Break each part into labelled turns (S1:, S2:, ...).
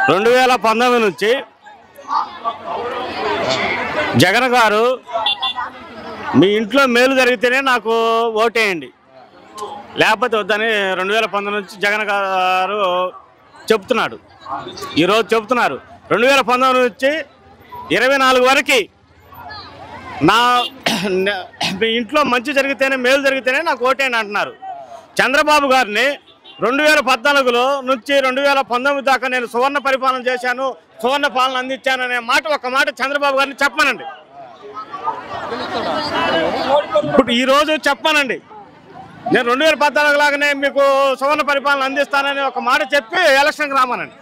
S1: 2019 నుంచి జగన్ గారు మీ ఇంట్లో మేలు జరిగితేనే నాకు ఓటేయండి, లేకపోతే వద్దని 2019 నుంచి జగన్ గారు చెప్తున్నాడు. ఈరోజు చెప్తున్నారు 2019 నుంచి 24 వరకు మీ ఇంట్లో మంచి జరిగితేనే మేలు జరిగితేనే నాకు ఓటేయండి అంటున్నారు. చంద్రబాబు గారిని 2014 నుంచి 2019 దాకా నేను సువర్ణ పరిపాలన చేశాను, సువర్ణ పాలన అందించాననే ఒక మాట చంద్రబాబు గారిని చెప్పానండి. ఇప్పుడు ఈరోజు చెప్పానండి, నేను 2014 లాగానే మీకు సువర్ణ పరిపాలన అందిస్తానని ఒక మాట చెప్పి ఎలక్షన్కి రామానండి.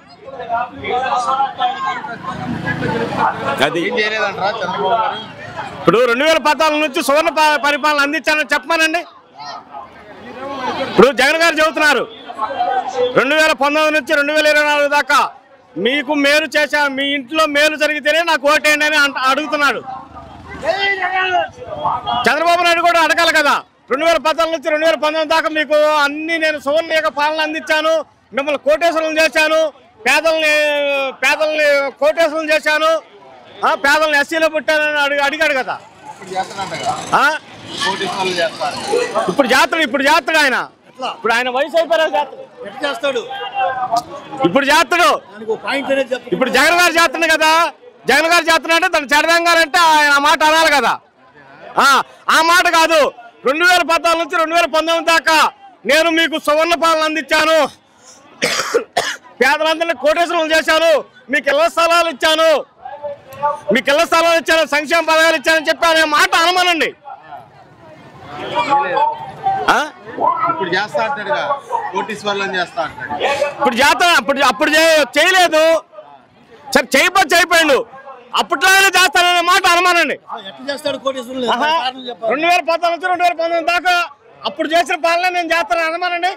S1: అది ఇప్పుడు 2014 నుంచి సువర్ణ పరిపాలన అందించానని చెప్పానండి. ఇప్పుడు జగన్ గారు చెబుతున్నారు 2019 నుంచి 2024 దాకా మీకు మేలు చేశాను, మీ ఇంట్లో మేలు జరిగితేనే నాకు ఓటేయండి అని అడుగుతున్నాడు. చంద్రబాబు నాయుడు కూడా అడగాలి కదా, 2014 నుంచి 2019 దాకా మీకు అన్ని నేను సువర్ణ పాలన అందించాను, మిమ్మల్ని కోటేశ్వరం చేశాను, పేదల్ని కోటేశ్వరం చేశాను, పేదల్ని ఎస్సీలో పుట్టానని అడిగాడు కదా. ఇప్పుడు చేస్తాడు ఆయన. ఇప్పుడు ఆయన వయసు అయిపోయారు, చేస్తాడు. ఇప్పుడు చేస్తాడు. ఇప్పుడు జగన్ గారు చేస్తున్నాడు కదా, జగన్ గారు చేస్తున్నాడంటే తను చెడదంగారంటే ఆయన ఆ మాట అనాలి కదా. ఆ మాట కాదు, 2014 నుంచి 2019 దాకా నేను మీకు సువర్ణ పాలన అందించాను, పేదలందరినీ కోటేశ్వరం చేశాను, మీకు ఇళ్ల స్థలాలు ఇచ్చాను, సంక్షేమ పథకాలు ఇచ్చానని చెప్పి అనే మాట అనమానండి.
S2: ఇప్పుడు చేస్తా అంటాడుగా, కోటీశ్వర్లను చేస్తా అంటాడు.
S1: ఇప్పుడు చేస్తా, అప్పుడు చేయలేదు సరే, చేయపోయాడు, అప్పట్లోనే చేస్తాననే మాట అనమానండి. 2014 నుంచి 2019 దాకా అప్పుడు చేసిన పాలన నేను చేస్తానని అనమానండి.